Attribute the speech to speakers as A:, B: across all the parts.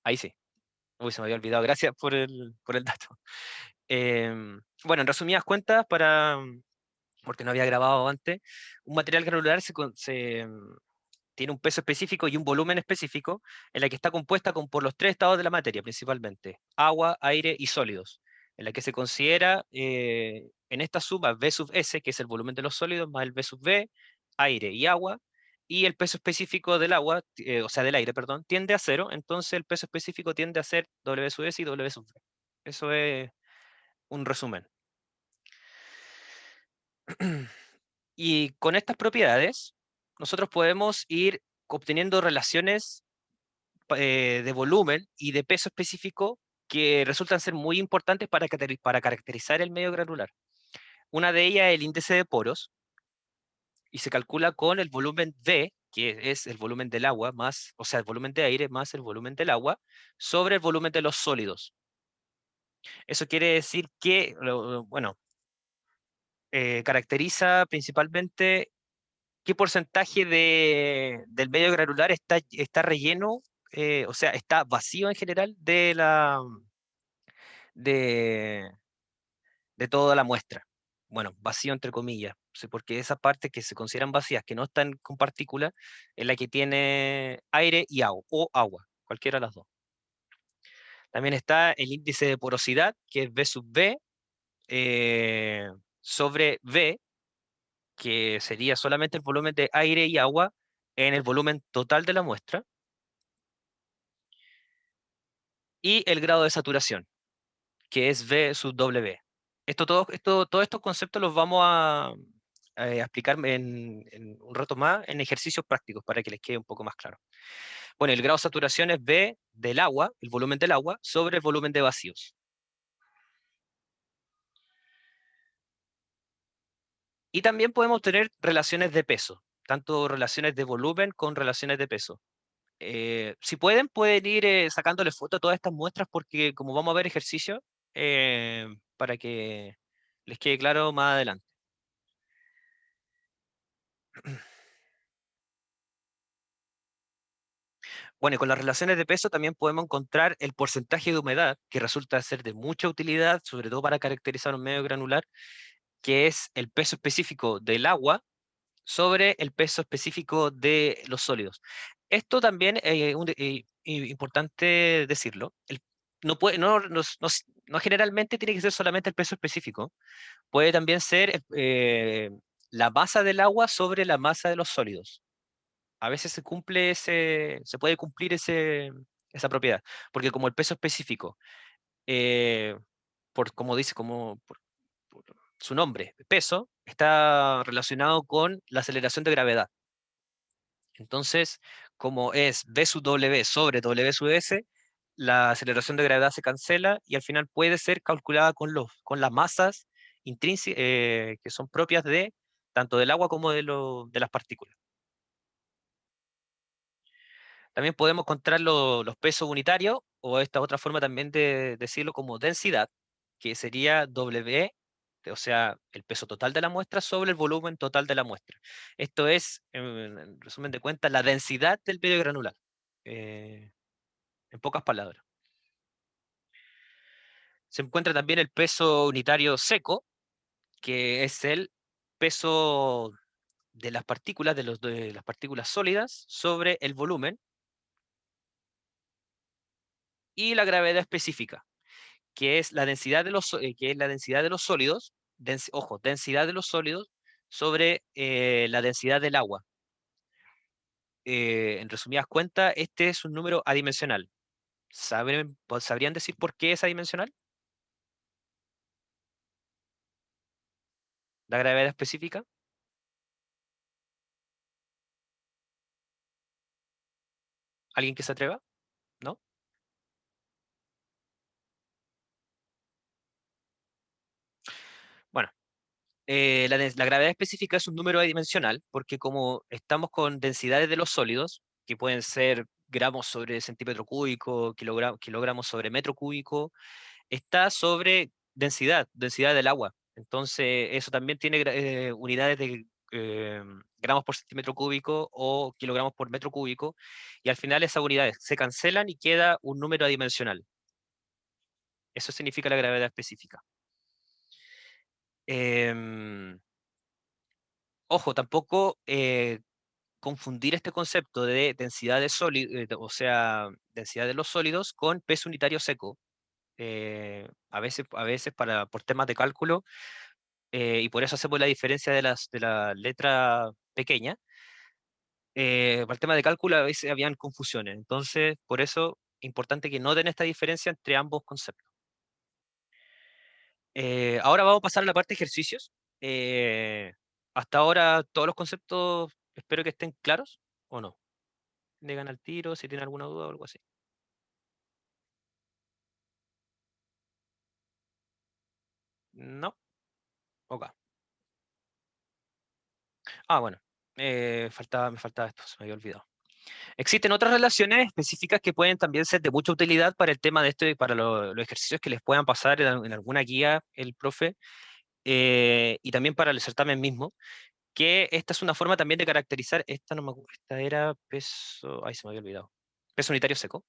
A: Ahí sí. Uy, se me había olvidado. Gracias por el dato. Bueno, en resumidas cuentas, porque no había grabado antes, un material granular tiene un peso específico y un volumen específico en la que está compuesta por los tres estados de la materia, principalmente, agua, aire y sólidos, en la que se considera en esta suma V sub S, que es el volumen de los sólidos, más el V sub V, aire y agua, y el peso específico del agua, o sea, del aire, perdón, tiende a cero, entonces el peso específico tiende a ser W sub S y W sub V. Eso es un resumen. Y con estas propiedades, nosotros podemos ir obteniendo relaciones de volumen y de peso específico que resultan ser muy importantes para caracterizar el medio granular. Una de ellas es el índice de poros, y se calcula con el volumen V, que es el volumen del agua, más, o sea, el volumen de aire más el volumen del agua, sobre el volumen de los sólidos. Eso quiere decir que, bueno, caracteriza principalmente qué porcentaje del medio granular está relleno, o sea, está vacío en general de, de toda la muestra. Bueno, vacío entre comillas, sí, porque esa parte que se consideran vacías, que no están con partículas, es la que tiene aire y agua, o agua, cualquiera de las dos. También está el índice de porosidad, que es V sub V, sobre V, que sería solamente el volumen de aire y agua en el volumen total de la muestra, y el grado de saturación, que es V sub W. Todos estos conceptos los vamos a explicar en un rato más en ejercicios prácticos para que les quede un poco más claro. Bueno, el grado de saturación es V del agua, el volumen del agua, sobre el volumen de vacíos. Y también podemos tener relaciones de peso, tanto relaciones de volumen con relaciones de peso. Si pueden ir sacándole foto a todas estas muestras porque como vamos a ver ejercicios, para que les quede claro más adelante. Bueno, y con las relaciones de peso también podemos encontrar el porcentaje de humedad, que resulta ser de mucha utilidad, sobre todo para caracterizar un medio granular, que es el peso específico del agua sobre el peso específico de los sólidos. Esto también es importante decirlo. No generalmente tiene que ser solamente el peso específico. Puede también ser la masa del agua sobre la masa de los sólidos. A veces se puede cumplir esa propiedad, porque como el peso específico, eh, como dice, por su nombre, peso, está relacionado con la aceleración de gravedad. Entonces, como es V sub W sobre W sub S, la aceleración de gravedad se cancela y al final puede ser calculada con las masas que son propias de tanto del agua como de las partículas. También podemos encontrar los pesos unitarios, o esta otra forma también de decirlo como densidad, que sería W, o sea, el peso total de la muestra sobre el volumen total de la muestra. Esto es, en resumen de cuentas, la densidad del medio granular, eh, en pocas palabras. Se encuentra también el peso unitario seco, que es el peso de las partículas, de las partículas sólidas sobre el volumen, y la gravedad específica, que es la densidad que es la densidad de los sólidos, ojo, densidad de los sólidos sobre la densidad del agua. En resumidas cuentas, este es un número adimensional. ¿Sabrían decir por qué es adimensional? La gravedad específica. ¿Alguien que se atreva? ¿No? Bueno, la gravedad específica es un número adimensional porque como estamos con densidades de los sólidos, que pueden ser gramos sobre centímetro cúbico, kilogramos sobre metro cúbico, está sobre densidad del agua. Entonces, eso también tiene unidades gramos por centímetro cúbico o kilogramos por metro cúbico, y al final esas unidades se cancelan y queda un número adimensional. Eso significa la gravedad específica. Ojo, tampoco confundir este concepto de densidad de sólidos, o sea, densidad de los sólidos con peso unitario seco. A veces por temas de cálculo, y por eso hacemos la diferencia de la letra pequeña, para el tema de cálculo a veces habían confusiones. Entonces, por eso, importante que noten esta diferencia entre ambos conceptos. Ahora vamos a pasar a la parte de ejercicios. Hasta ahora todos los conceptos espero que estén claros, ¿o no? Digan al tiro si tienen alguna duda o algo así. ¿No? Ok. Bueno. Me faltaba esto, se me había olvidado. Existen otras relaciones específicas que pueden también ser de mucha utilidad para el tema de esto y para los ejercicios que les puedan pasar en alguna guía el profe, y también para el certamen mismo, que esta es una forma también de caracterizar, esta no me acuerdo, esta era peso, ay se me había olvidado, peso unitario seco.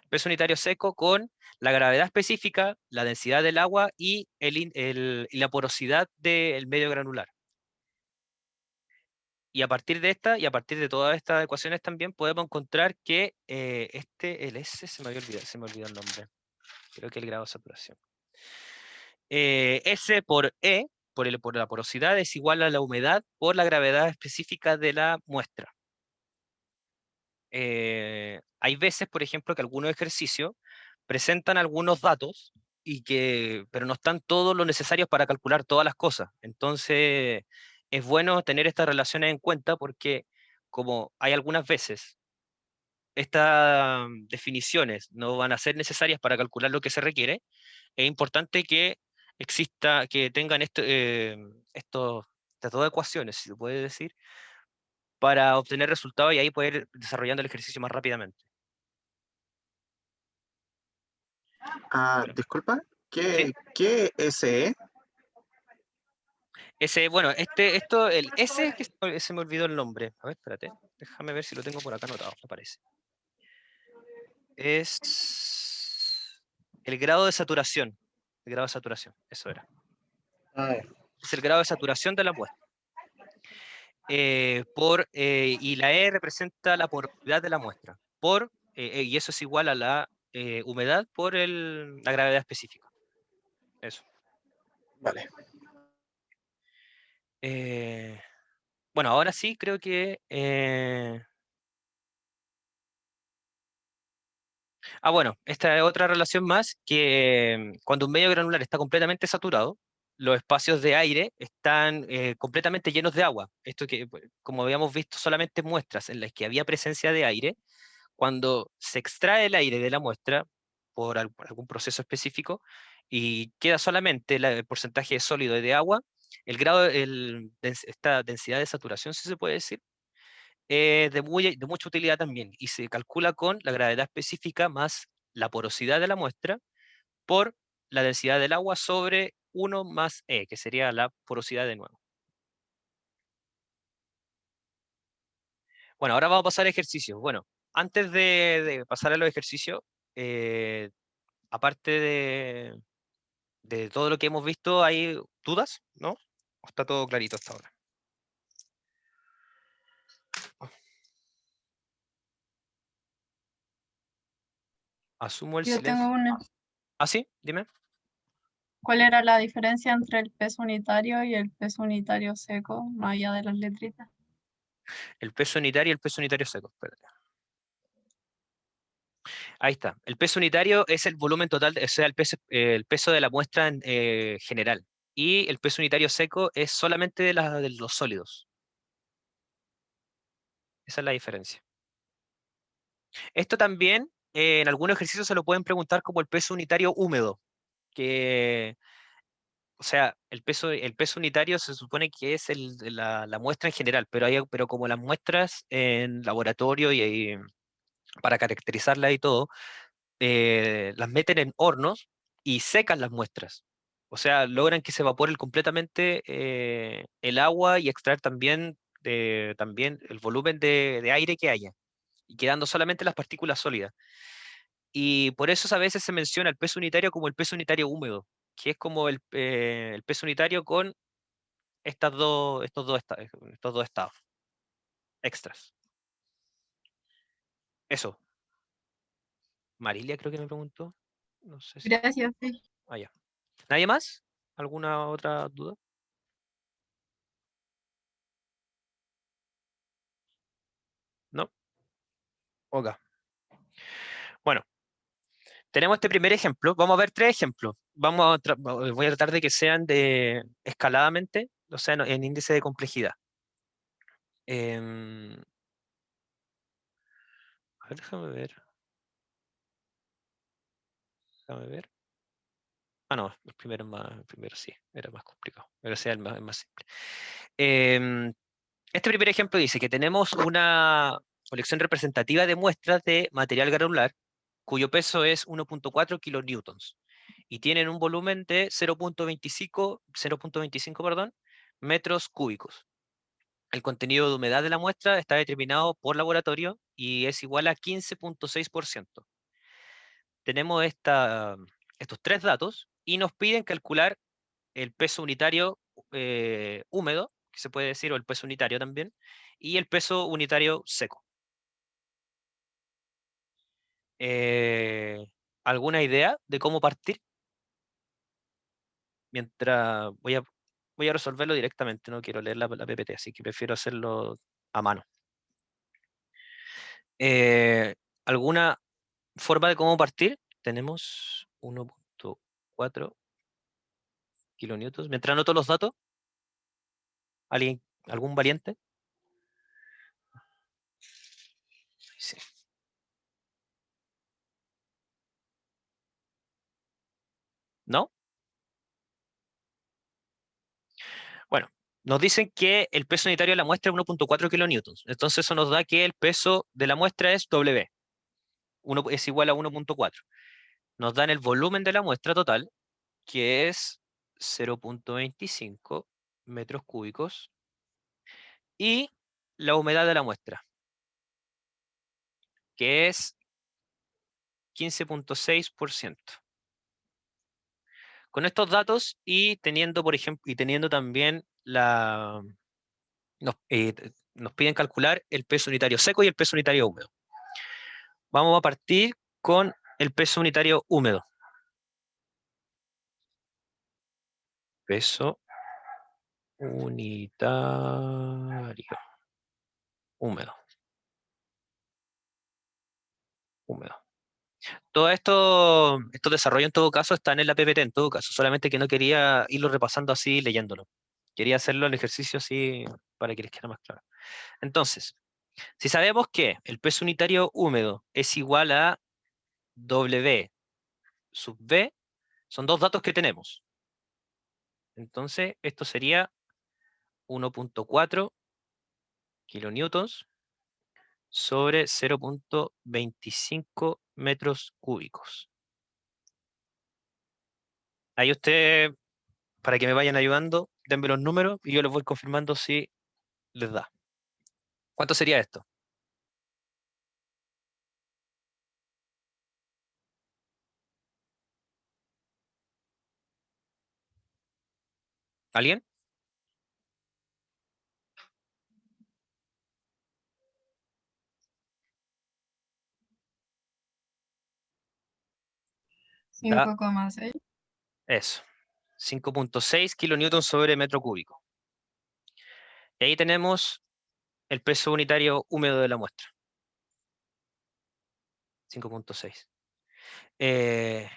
A: Peso unitario seco con la gravedad específica, la densidad del agua y y la porosidad del medio granular. Y a partir de esta, y a partir de todas estas ecuaciones también, podemos encontrar que el S, se me olvidó el nombre. Creo que el grado de saturación. S por E, por la porosidad, es igual a la humedad por la gravedad específica de la muestra. Hay veces, por ejemplo, que algunos ejercicios presentan algunos datos, pero no están todos los necesarios para calcular todas las cosas. Entonces, es bueno tener estas relaciones en cuenta porque como hay algunas veces estas definiciones no van a ser necesarias para calcular lo que se requiere, es importante que que tengan estas dos ecuaciones, si se puede decir, para obtener resultados y ahí poder ir desarrollando el ejercicio más rápidamente. Bueno,
B: Disculpa,
A: ¿sí?
B: ¿qué SE?
A: Bueno, el S es que se me olvidó el nombre. A ver, espérate. Déjame ver si lo tengo por acá anotado, me parece. Es el grado de saturación. El grado de saturación, eso era.
B: Ah,
A: Es el grado de saturación de la muestra. Y la E representa la porosidad de la muestra. Y eso es igual a la humedad por la gravedad específica. Eso.
B: vale.
A: Bueno, ahora sí creo que... bueno, esta es otra relación más, que cuando un medio granular está completamente saturado, los espacios de aire están completamente llenos de agua. Esto que, pues, como habíamos visto, solamente muestras en las que había presencia de aire, cuando se extrae el aire de la muestra por algún proceso específico y queda solamente el porcentaje de sólido y de agua, esta densidad de saturación, si se puede decir, de mucha utilidad también, y se calcula con la gravedad específica más la porosidad de la muestra por la densidad del agua sobre 1 más E, que sería la porosidad de nuevo. Bueno, ahora vamos a pasar a ejercicios. Bueno, antes de pasar a los ejercicios, eh, aparte de todo lo que hemos visto, ¿hay dudas? ¿No? ¿O está todo clarito hasta ahora? Asumo el
C: Yo tengo
A: silencio.
C: una.
A: ¿Ah, sí? Dime.
C: ¿Cuál era la diferencia entre el peso unitario y el peso unitario seco, más allá de las letritas?
A: El peso unitario y el peso unitario seco. Espérate. Ahí está. El peso unitario es el volumen total, o sea, el peso de la muestra en general. Y el peso unitario seco es solamente de los sólidos. Esa es la diferencia. Esto también, en algunos ejercicios se lo pueden preguntar como el peso unitario húmedo, que, o sea, el peso unitario se supone que es la muestra en general, pero como las muestras en laboratorio y para caracterizarlas y todo, las meten en hornos y secan las muestras. O sea, logran que se evapore completamente el agua y extraer también, también el volumen de aire que haya, y quedando solamente las partículas sólidas. Y por eso a veces se menciona el peso unitario como el peso unitario húmedo, que es como el peso unitario con estos dos estados extras. Eso. Marilia creo que me preguntó. No sé si.
C: Gracias, sí.
A: Ah, ya. ¿Nadie más? ¿Alguna otra duda? ¿No? Ok. Bueno, tenemos este primer ejemplo. Vamos a ver tres ejemplos. Voy a tratar de que sean de escaladamente, o sea, en índice de complejidad. Em, a ver, déjame ver. Déjame ver. Ah, no, el primero sí, era más complicado. Pero sea el más simple. Em, este primer ejemplo dice que tenemos una colección representativa de muestras de material granular cuyo peso es 1.4 kilonewtons y tienen un volumen de 0.25, perdón, metros cúbicos. El contenido de humedad de la muestra está determinado por laboratorio y es igual a 15.6%. Tenemos estos tres datos y nos piden calcular el peso unitario húmedo, que se puede decir, o el peso unitario también, y el peso unitario seco. Eh, ¿Alguna idea de cómo partir? Mientras voy a resolverlo directamente, no quiero leer la PPT, así que prefiero hacerlo a mano. ¿Alguna forma de cómo partir? Tenemos 1.4 kilonewtons. Mientras anoto los datos, ¿algún valiente? Sí. ¿No? Bueno, nos dicen que el peso unitario de la muestra es 1.4 kilonewtons. Entonces eso nos da que el peso de la muestra es W. Es igual a 1.4. Nos dan el volumen de la muestra total, que es 0.25 metros cúbicos, y la humedad de la muestra, que es 15.6%. Con estos datos y teniendo, por ejemplo, y teniendo también nos piden calcular el peso unitario seco y el peso unitario húmedo. Vamos a partir con el peso unitario húmedo. Peso unitario húmedo. Húmedo. Todo esto, estos desarrollos en todo caso están en la PPT en todo caso, solamente que no quería irlo repasando así leyéndolo. Quería hacerlo el ejercicio así para que les quede más claro. Entonces, si sabemos que el peso unitario húmedo es igual a W sub V, son dos datos que tenemos. Entonces, esto sería 1.4 kilonewtons sobre 0.25 metros cúbicos. Ahí usted, para que me vayan ayudando, denme los números y yo les voy confirmando si les da. ¿Cuánto sería esto? ¿Alguien?
C: 5,6.
A: Eso. 5.6 kilonewtons sobre metro cúbico. Y ahí tenemos el peso unitario húmedo de la muestra. 5.6. Eh,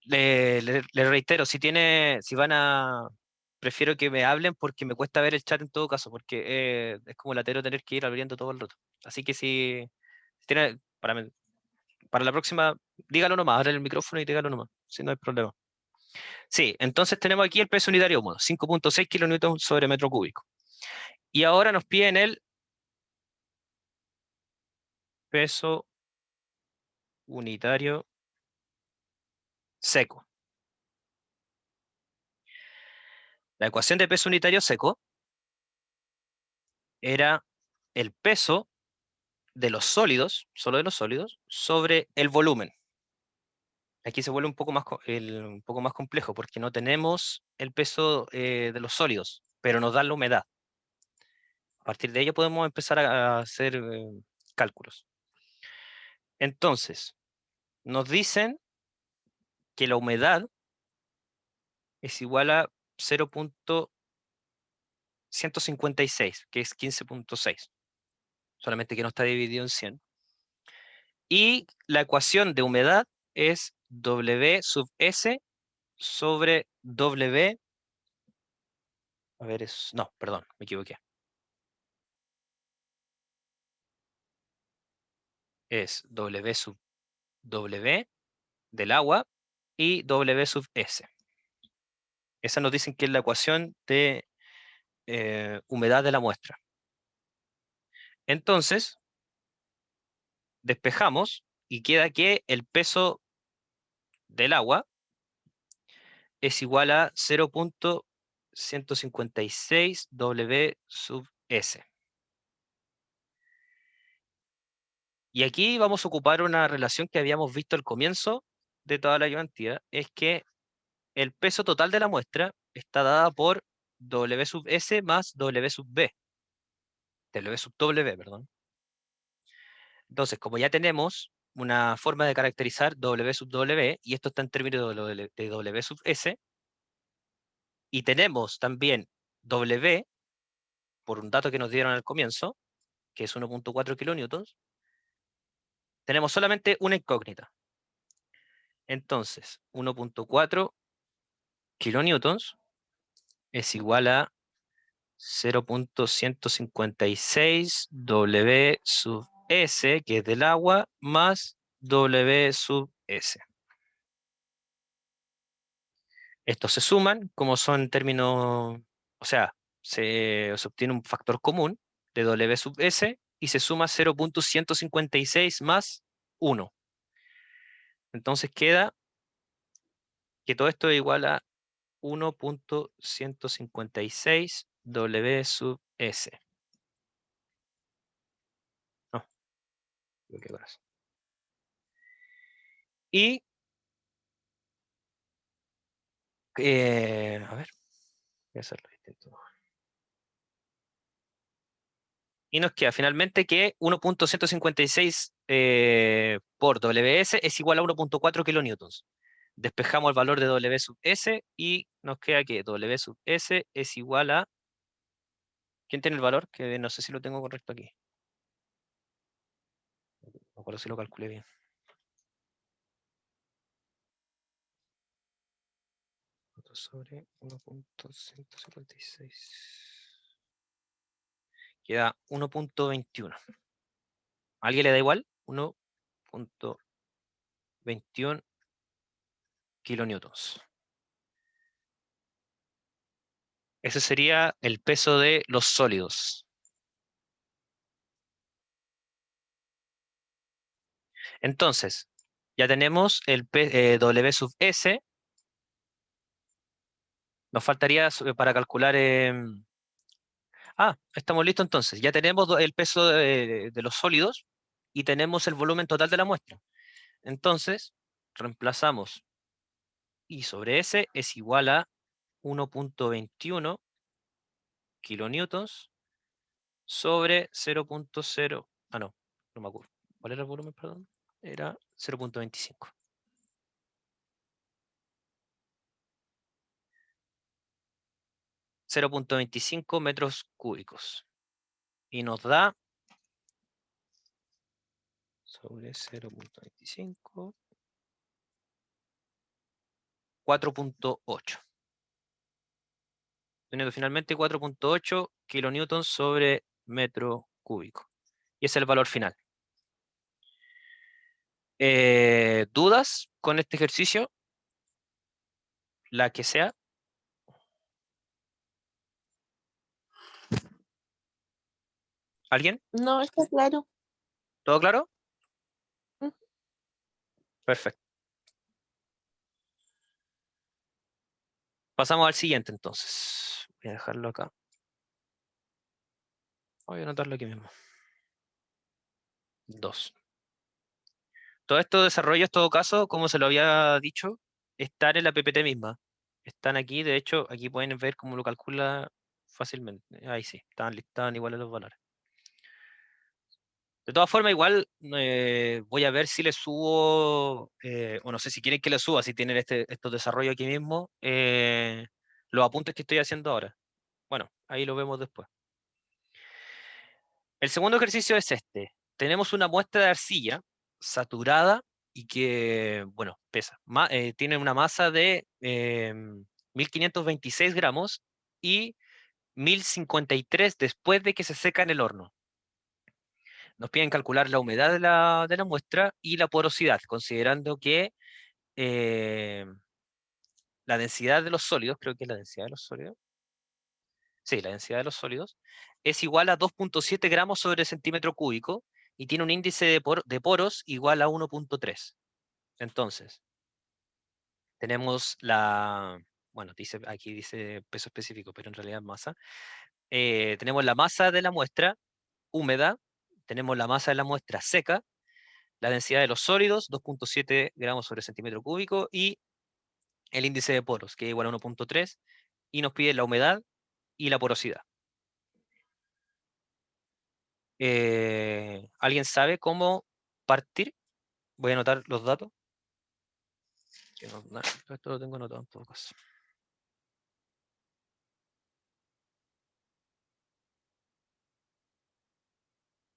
A: le reitero, si van a... Prefiero que me hablen porque me cuesta ver el chat en todo caso, porque es como latero tener que ir abriendo todo el rato. Así que si tiene, para la próxima, dígalo nomás, abre el micrófono y dígalo nomás, si no hay problema. Sí, entonces tenemos aquí el peso unitario húmedo, 5.6 kilonewtons sobre metro cúbico. Y ahora nos piden el peso unitario seco. La ecuación de peso unitario seco era el peso de los sólidos, solo de los sólidos, sobre el volumen. Aquí se vuelve un poco más complejo porque no tenemos el peso de los sólidos, pero nos da la humedad. A partir de ello podemos empezar a hacer cálculos. Entonces, nos dicen que la humedad es igual a 0.156, que es 15.6, solamente que no está dividido en 100. Y la ecuación de humedad es W sub S sobre W. A ver, no, perdón, me equivoqué. Es W sub W del agua y W sub S. Esa nos dicen que es la ecuación de humedad de la muestra. Entonces, despejamos y queda que el peso del agua es igual a 0.156 W sub S. Y aquí vamos a ocupar una relación que habíamos visto al comienzo de toda la ayudantía, es que el peso total de la muestra está dada por W sub S más W sub B. W sub W, perdón. Entonces, como ya tenemos una forma de caracterizar W sub W, y esto está en términos de W sub S, y tenemos también W, por un dato que nos dieron al comienzo, que es 1.4 kilonewtons, tenemos solamente una incógnita. Entonces, 1.4 kilonewtons es igual a 0.156 W sub S, que es del agua, más W sub S. Estos se suman, como son términos, o sea, se obtiene un factor común de W sub S y se suma 0.156 más 1. Entonces queda que todo esto es igual a 1.156 W sub S. No, creo que ahora sí. Y, a ver, voy a hacerlo distinto. Y nos queda finalmente que 1.156 por WS es igual a 1.4 kilonewtons. Despejamos el valor de W sub S y nos queda que W sub S es igual a... ¿Quién tiene el valor? Que no sé si lo tengo correcto aquí. No me acuerdo si lo calculé bien. Sobre 1.156. Queda 1.21. ¿A alguien le da igual? 1.21 kilonewtons. Ese sería el peso de los sólidos. Entonces, ya tenemos el W sub S. Nos faltaría para calcular... estamos listos entonces. Ya tenemos el peso de los sólidos y tenemos el volumen total de la muestra. Entonces, reemplazamos I sobre S es igual a 1.21 kilonewtons sobre 0.0... Ah, no me acuerdo. ¿Cuál era el volumen, perdón? Era 0.25. 0.25 metros cúbicos. Y nos da sobre 0.25, 4.8. Teniendo finalmente 4.8 kilonewtons sobre metro cúbico. Y ese es el valor final. ¿Dudas con este ejercicio? La que sea. ¿Alguien?
D: No, está claro.
A: ¿Todo claro?
D: Ujú.
A: Perfecto. Pasamos al siguiente entonces. Voy a dejarlo acá. Voy a anotarlo aquí mismo. 2. Todos estos desarrollos, en todo caso, como se lo había dicho, están en la PPT misma. Están aquí, de hecho, aquí pueden ver cómo lo calcula fácilmente. Ahí sí, están iguales los valores. De todas formas, igual voy a ver si le subo, o no sé si quieren que le suba, si tienen estos desarrollos aquí mismo, los apuntes que estoy haciendo ahora. Bueno, ahí lo vemos después. El segundo ejercicio es este. Tenemos una muestra de arcilla saturada y que, bueno, pesa. Tiene una masa de 1526 gramos y 1053 después de que se seca en el horno. Nos piden calcular la humedad de la muestra y la porosidad, considerando que la densidad de los sólidos, creo que es la densidad de los sólidos, sí, la densidad de los sólidos, es igual a 2.7 gramos sobre centímetro cúbico y tiene un índice de poros igual a 1.3. Entonces, tenemos bueno, aquí dice peso específico, pero en realidad es masa. Tenemos la masa de la muestra húmeda, tenemos la masa de la muestra seca, la densidad de los sólidos, 2.7 gramos sobre centímetro cúbico, y el índice de poros, que es igual a 1.3, y nos pide la humedad y la porosidad. ¿Alguien sabe cómo partir? Voy a anotar los datos. Esto lo tengo anotado en todo caso.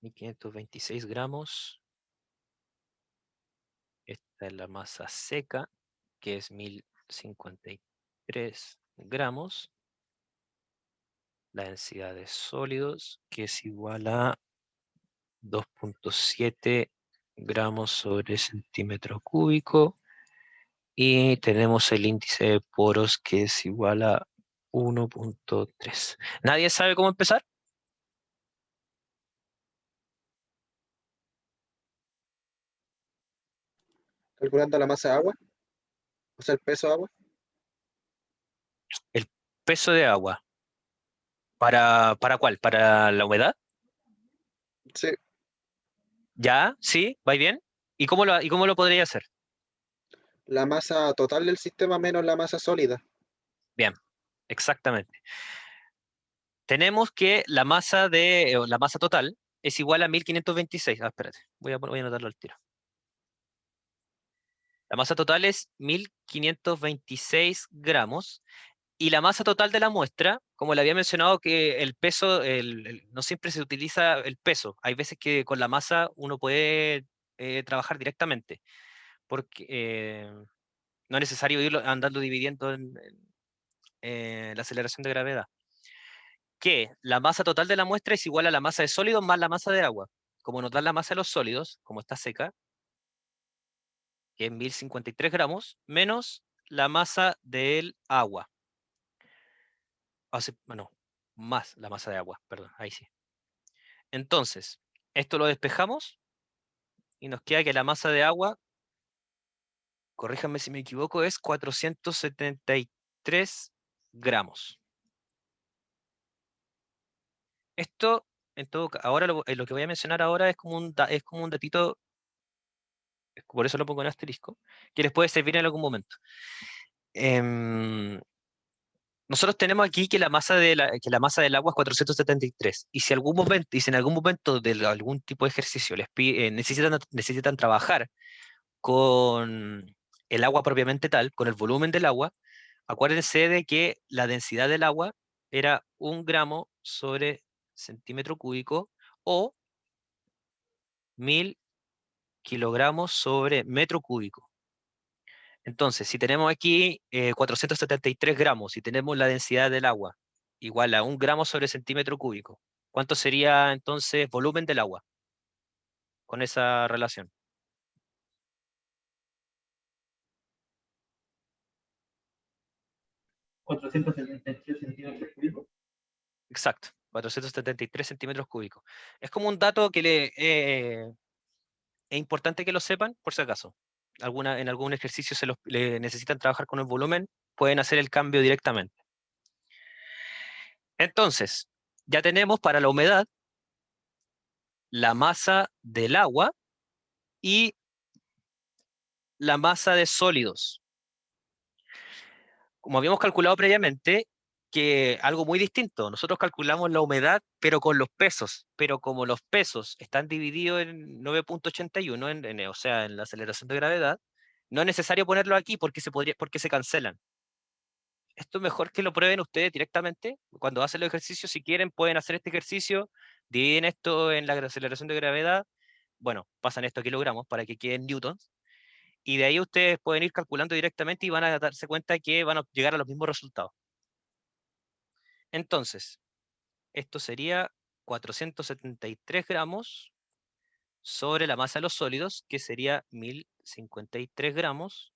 A: Y 526 gramos. Esta es la masa seca, que es 1053 gramos. La densidad de sólidos, que es igual a 2.7 gramos sobre centímetro cúbico. Y tenemos el índice de poros, que es igual a 1.3. ¿Nadie sabe cómo empezar?
B: Calculando la masa de agua, o sea, el peso de agua.
A: El peso de agua. ¿Para cuál? ¿Para la humedad?
B: Sí,
A: ¿Ya? ¿Sí? ¿Va bien? ¿Y cómo lo podría hacer?
B: la masa total del sistema menos la masa sólida.
A: Bien, exactamente. Tenemos que la masa la masa total es igual a 1526. Espérate, voy a anotarlo al tiro. La masa total es 1526 gramos y la masa total de la muestra, como le había mencionado, que el peso, no siempre se utiliza el peso. Hay veces que con la masa uno puede trabajar directamente, porque no es necesario ir andando dividiendo en la aceleración de gravedad. Que la masa total de la muestra es igual a la masa de sólidos más la masa de agua. Como nos da la masa de los sólidos, como está seca, que es 1053 gramos, menos la masa del agua. Bueno, más la masa de agua, perdón, ahí sí. Entonces, esto lo despejamos y nos queda que la masa de agua, corríjanme si me equivoco, es 473 gramos. Esto, ahora lo que voy a mencionar ahora es como un datito, por eso lo pongo en asterisco, que les puede servir en algún momento. Nosotros tenemos aquí que la masa que la masa del agua es 473, y si en algún momento de algún tipo de ejercicio necesitan trabajar con el agua propiamente tal, con el volumen del agua, acuérdense de que la densidad del agua era 1 gramo sobre centímetro cúbico o 1000 kilogramos sobre metro cúbico. Entonces, si tenemos aquí 473 gramos y tenemos la densidad del agua igual a 1 gramo sobre centímetro cúbico, ¿cuánto sería entonces volumen del agua con esa relación?
E: 473 centímetros cúbicos.
A: Exacto, 473 centímetros cúbicos. Es como un dato que es importante que lo sepan, por si acaso. En algún ejercicio necesitan trabajar con el volumen, pueden hacer el cambio directamente. Entonces, ya tenemos para la humedad la masa del agua y la masa de sólidos. Como habíamos calculado previamente, que algo muy distinto, nosotros calculamos la humedad, pero con los pesos, pero como los pesos están divididos en 9.81, o sea, en la aceleración de gravedad, no es necesario ponerlo aquí porque se cancelan. Esto es mejor que lo prueben ustedes directamente. Cuando hacen los ejercicios, si quieren, pueden hacer este ejercicio, dividen esto en la aceleración de gravedad, bueno, pasan esto a kilogramos para que queden newtons, y de ahí ustedes pueden ir calculando directamente y van a darse cuenta que van a llegar a los mismos resultados. Entonces, esto sería 473 gramos sobre la masa de los sólidos, que sería 1053 gramos,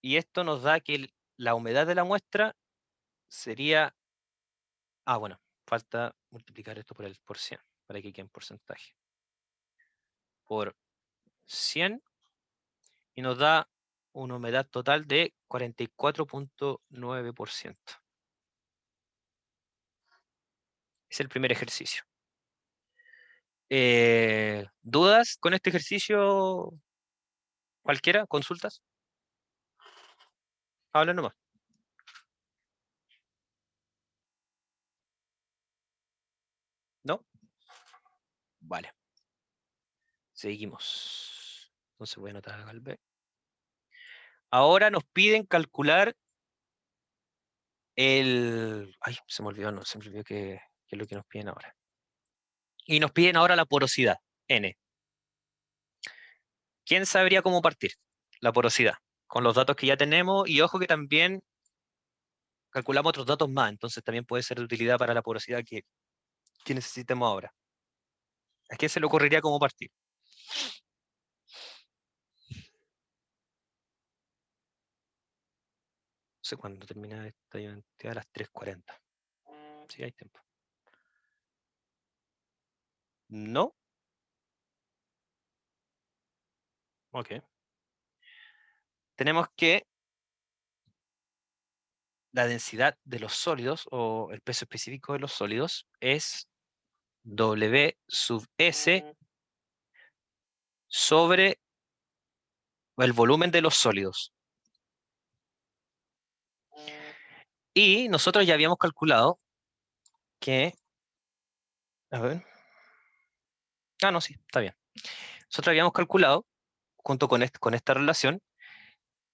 A: y esto nos da que la humedad de la muestra sería, bueno, falta multiplicar esto por 100, para que quede en porcentaje, por 100, y nos da una humedad total de 44.9%. Es el primer ejercicio. ¿Dudas con este ejercicio? ¿Cualquiera? ¿Consultas? Habla nomás. ¿No? Vale. Seguimos. Entonces voy a anotar acá el B. Ahora nos piden calcular el... Ay, se me olvidó, no, se me olvidó qué es lo que nos piden ahora. Y nos piden ahora la porosidad, N. ¿Quién sabría cómo partir? La porosidad, con los datos que ya tenemos, y ojo que también calculamos otros datos más, entonces también puede ser de utilidad para la porosidad que necesitemos ahora. ¿A quién se le ocurriría cómo partir? No sé cuándo termina esta identidad, a las 3:40. Sí, hay tiempo. ¿No? Ok. Tenemos que la densidad de los sólidos, o el peso específico de los sólidos, es W sub S sobre el volumen de los sólidos. Y nosotros ya habíamos calculado que... A ver. No, sí, está bien. Nosotros habíamos calculado, junto con esta relación,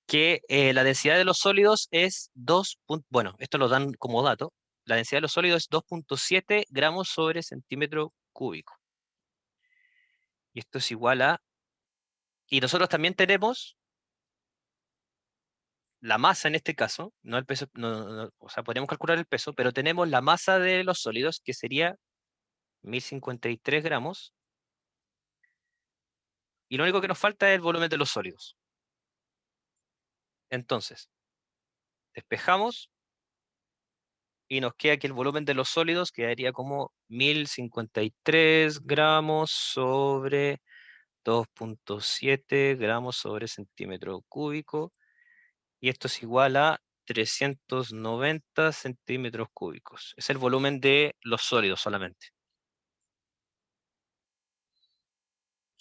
A: que la densidad de los sólidos es 2. Bueno, esto lo dan como dato. La densidad de los sólidos es 2.7 gramos sobre centímetro cúbico. Y esto es igual a... Y nosotros también tenemos la masa en este caso, no el peso, o sea, podríamos calcular el peso, pero tenemos la masa de los sólidos, que sería 1053 gramos, y lo único que nos falta es el volumen de los sólidos. Entonces, despejamos, y nos queda que el volumen de los sólidos quedaría como 1053 gramos sobre 2.7 gramos sobre centímetro cúbico, y esto es igual a 390 centímetros cúbicos. Es el volumen de los sólidos solamente.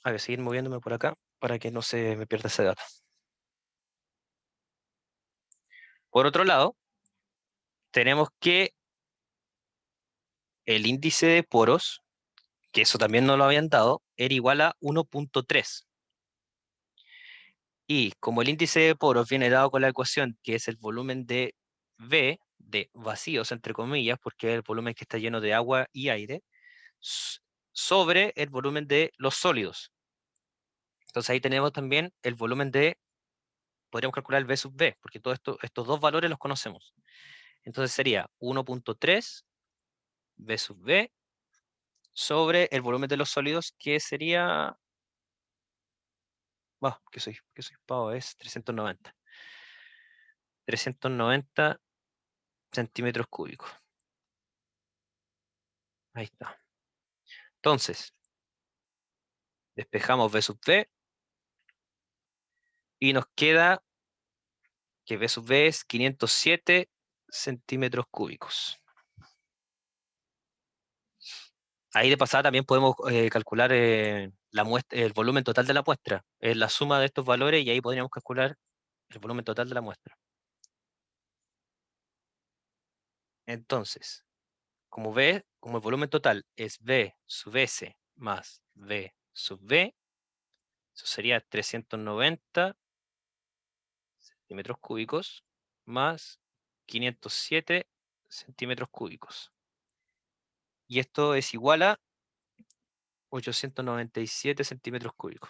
A: Voy a seguir moviéndome por acá para que no se me pierda ese dato. Por otro lado, tenemos que el índice de poros, que eso también nos lo habían dado, era igual a 1.3. Y como el índice de poros viene dado con la ecuación, que es el volumen de V, de vacíos, entre comillas, porque es el volumen que está lleno de agua y aire, sobre el volumen de los sólidos. Entonces ahí tenemos también el volumen de, podríamos calcular el V sub V, porque todos estos dos valores los conocemos. Entonces sería 1.3 V sub V sobre el volumen de los sólidos, que sería... que soy pavo, es 390. 390 centímetros cúbicos. Ahí está. Entonces, despejamos V sub V y nos queda que V sub V es 507 centímetros cúbicos. Ahí de pasada también podemos calcular el volumen total de la muestra. Es la suma de estos valores y ahí podríamos calcular el volumen total de la muestra. Entonces, como el volumen total es V sub S más V sub V, eso sería 390 centímetros cúbicos más 507 centímetros cúbicos. Y esto es igual a 897 centímetros cúbicos.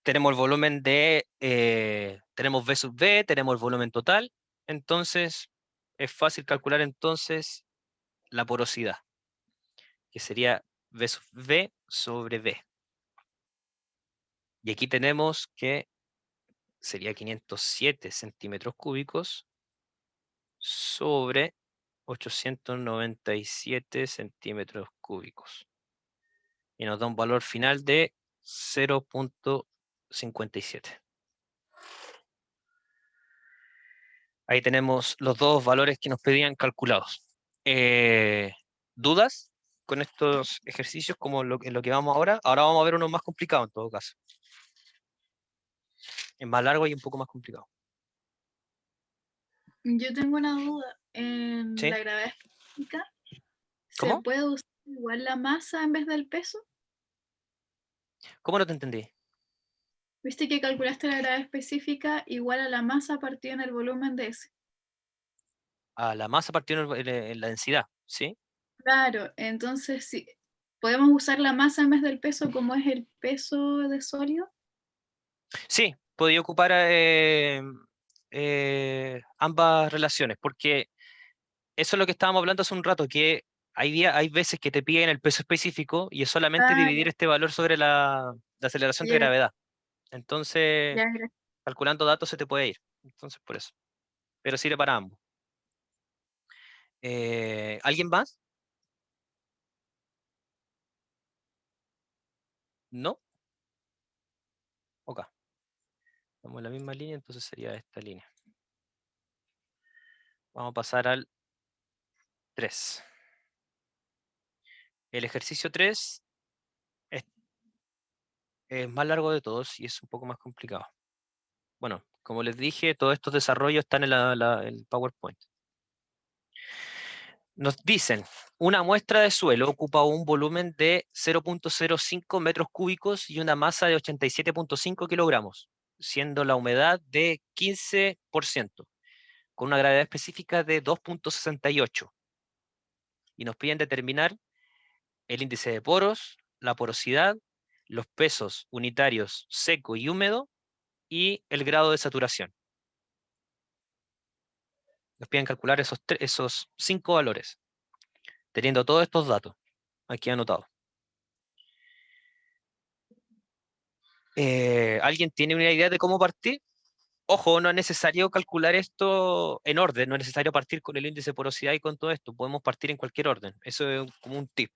A: Tenemos el volumen tenemos V sub V, tenemos el volumen total, entonces es fácil calcular entonces la porosidad, que sería V sub V sobre V. Y aquí tenemos que sería 507 centímetros cúbicos sobre 897 centímetros cúbicos. Y nos da un valor final de 0.57. Ahí tenemos los dos valores que nos pedían calculados. ¿Dudas con estos ejercicios como en lo que vamos ahora? Ahora vamos a ver uno más complicado en todo caso. Es más largo y un poco más complicado.
F: Yo tengo una duda. En
A: ¿Sí?
F: la gravedad específica, ¿se
A: ¿Cómo?
F: puede usar igual la masa en vez del peso?
A: ¿Cómo no te entendí?
F: ¿Viste que calculaste la gravedad específica igual a la masa partida en el volumen de S?
A: A la masa partido en la densidad, ¿sí?
F: Claro, entonces sí, ¿podemos usar la masa en vez del peso como es el peso de sólido?
A: Sí, podía ocupar ambas relaciones, porque eso es lo que estábamos hablando hace un rato, que hay veces que te piden el peso específico y es solamente dividir
F: Claro,
A: este valor sobre la aceleración de
F: ya,
A: gravedad. Entonces,
F: ya,
A: calculando datos se te puede ir. Entonces, por eso. Pero sirve para ambos. ¿Alguien más? ¿No? Ok. Estamos en la misma línea, entonces sería esta línea. Vamos a pasar al 3. El ejercicio 3 es más largo de todos y es un poco más complicado. Bueno, como les dije, todos estos desarrollos están en el PowerPoint. Nos dicen, una muestra de suelo ocupa un volumen de 0.05 metros cúbicos y una masa de 87.5 kilogramos, siendo la humedad de 15%, con una gravedad específica de 2.68. Y nos piden determinar el índice de poros, la porosidad, los pesos unitarios seco y húmedo y el grado de saturación. Nos piden calcular esos 5 valores, teniendo todos estos datos aquí anotados. ¿Alguien tiene una idea de cómo partir? Ojo, no es necesario calcular esto en orden, no es necesario partir con el índice de porosidad y con todo esto, podemos partir en cualquier orden. Eso es como un tip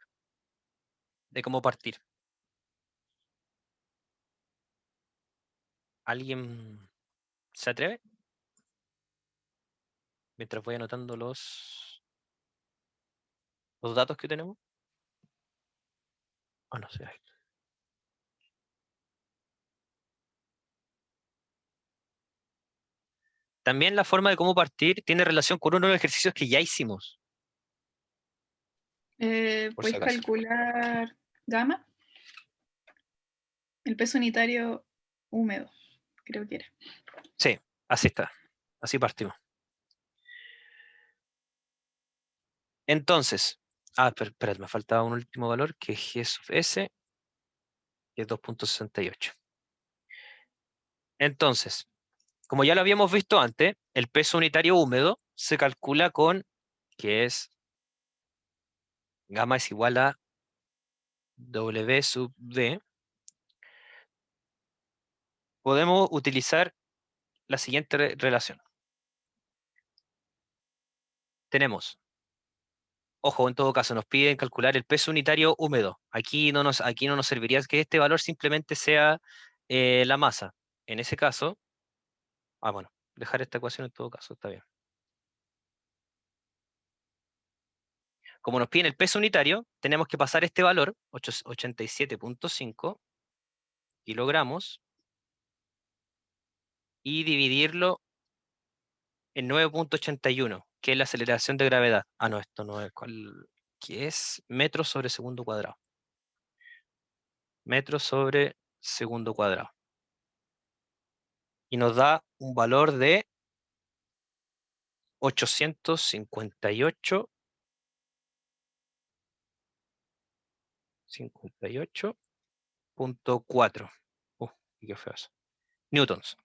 A: de cómo partir. ¿Alguien se atreve? Mientras voy anotando los datos que tenemos. Ah, no sé. También la forma de cómo partir tiene relación con uno de los ejercicios que ya hicimos, por si
F: ¿Puedes
A: acaso.
F: calcular gamma? El peso unitario húmedo, creo que era.
A: Sí, así está. Así partimos. Entonces, espera, me faltaba un último valor que es G sub S, que es 2.68. Entonces, como ya lo habíamos visto antes, el peso unitario húmedo se calcula con, que es gamma es igual a W sub D. Podemos utilizar la siguiente relación. Tenemos, ojo, en todo caso, nos piden calcular el peso unitario húmedo. Aquí no nos serviría que este valor simplemente sea la masa. En ese caso, bueno, dejar esta ecuación en todo caso, está bien. Como nos piden el peso unitario, tenemos que pasar este valor, 87.5 kilogramos, y dividirlo en 9.81, que es la aceleración de gravedad. Ah, no, esto no es, que es metros sobre segundo cuadrado. Metros sobre segundo cuadrado. Y nos da un valor de 858.4. Qué feo eso. Newtons.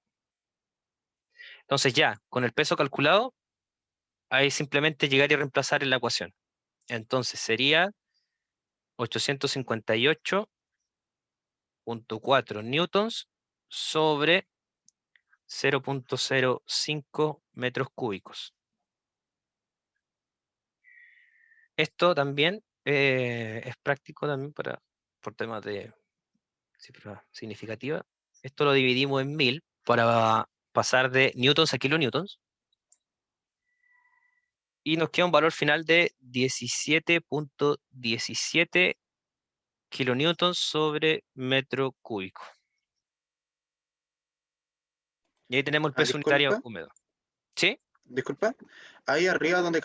A: Entonces ya, con el peso calculado, hay simplemente llegar y reemplazar en la ecuación. Entonces sería 858.4 newtons sobre 0.05 metros cúbicos. Esto también es práctico también por temas de cifra significativa. Esto lo dividimos en 1000 para pasar de newtons a kilonewtons. Y nos queda un valor final de 17.17 kilonewtons sobre metro cúbico. Y ahí tenemos el peso unitario
B: disculpa,
A: húmedo. ¿Sí?
B: disculpa. Ahí arriba donde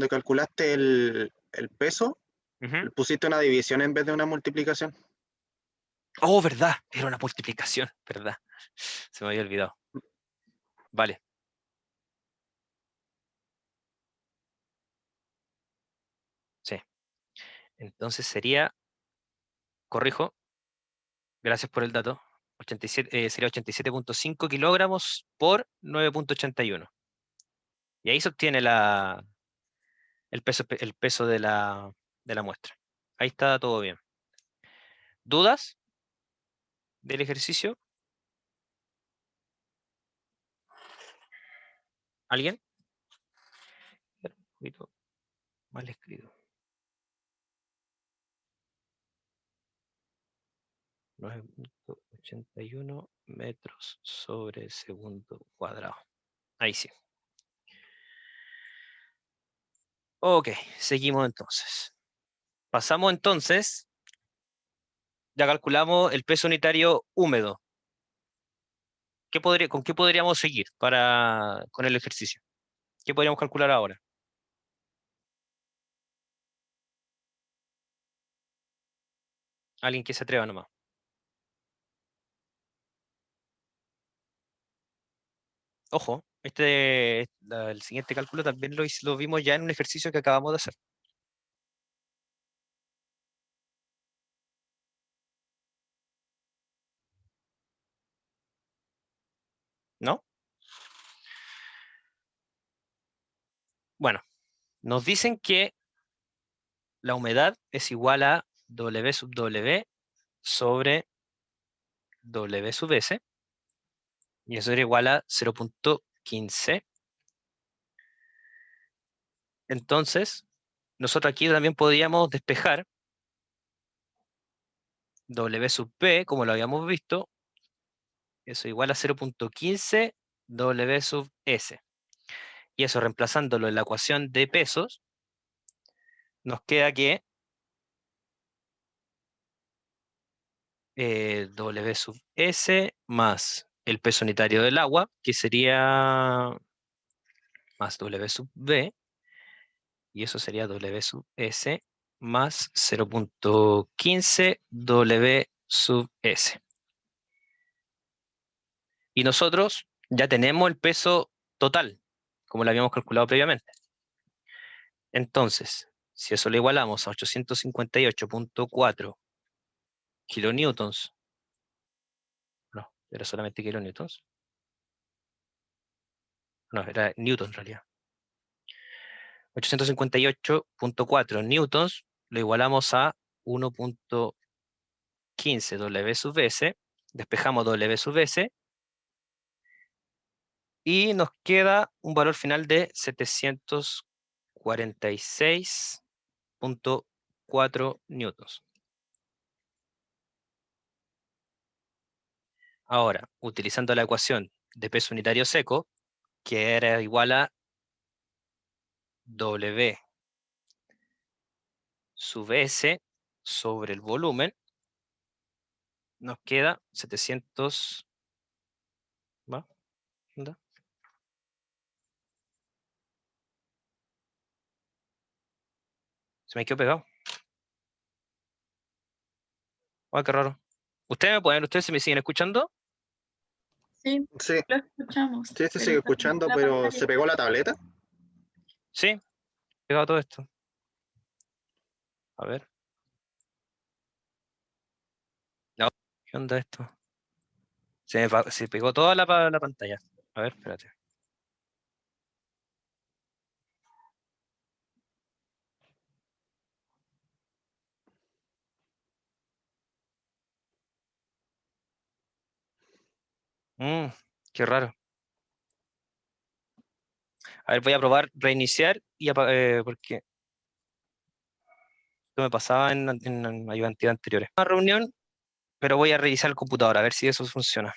B: calculaste el peso,
A: Ujú.
B: pusiste una división en vez de una multiplicación.
A: Oh, verdad, era una multiplicación, verdad. Se me había olvidado. Vale. Sí. Entonces sería, corrijo, gracias por el dato, 87, sería 87.5 kilogramos por 9.81. Y ahí se obtiene el peso de la muestra. Ahí está todo bien. ¿Dudas del ejercicio? ¿Alguien? Un poquito mal escrito. 9.81 metros sobre segundo cuadrado. Ahí sí. Ok, seguimos entonces. Pasamos entonces, ya calculamos el peso unitario húmedo. ¿Con qué podríamos seguir con el ejercicio? ¿Qué podríamos calcular ahora? Alguien que se atreva nomás. Ojo, el siguiente cálculo también lo vimos ya en un ejercicio que acabamos de hacer. ¿No? Bueno, nos dicen que la humedad es igual a W sub W sobre W sub S, y eso era igual a 0.15. Entonces, nosotros aquí también podríamos despejar W sub P, como lo habíamos visto, eso igual a 0.15 W sub S. Y eso reemplazándolo en la ecuación de pesos, nos queda que W sub S más el peso unitario del agua, que sería más W sub V, y eso sería W sub S más 0.15 W sub S. Y nosotros ya tenemos el peso total, como lo habíamos calculado previamente. Entonces, si eso lo igualamos a 858.4 kilonewtons, no, era solamente kilonewtons, no, era newton en realidad. 858.4 newtons lo igualamos a 1.15 W sub S, despejamos W sub S, y nos queda un valor final de 746.4 newtons. Ahora, utilizando la ecuación de peso unitario seco, que era igual a W sub S sobre el volumen, nos queda 700. ¿Va? ¿Anda? Se me quedó pegado. Ay, qué raro. ¿Ustedes se me siguen escuchando?
C: Sí,
B: Sí,
F: Lo escuchamos.
B: sí, se
F: pero
B: sigue
F: está
B: escuchando,
F: la
B: pero
F: pantalla.
B: ¿se pegó la tableta?
A: Sí, pegado todo esto. A ver. No, ¿qué onda esto? Se pegó toda la pantalla. A ver, espérate. Qué raro. A ver, voy a probar reiniciar porque esto me pasaba en ayudantes anteriores. Una reunión, pero voy a revisar el computador a ver si eso funciona.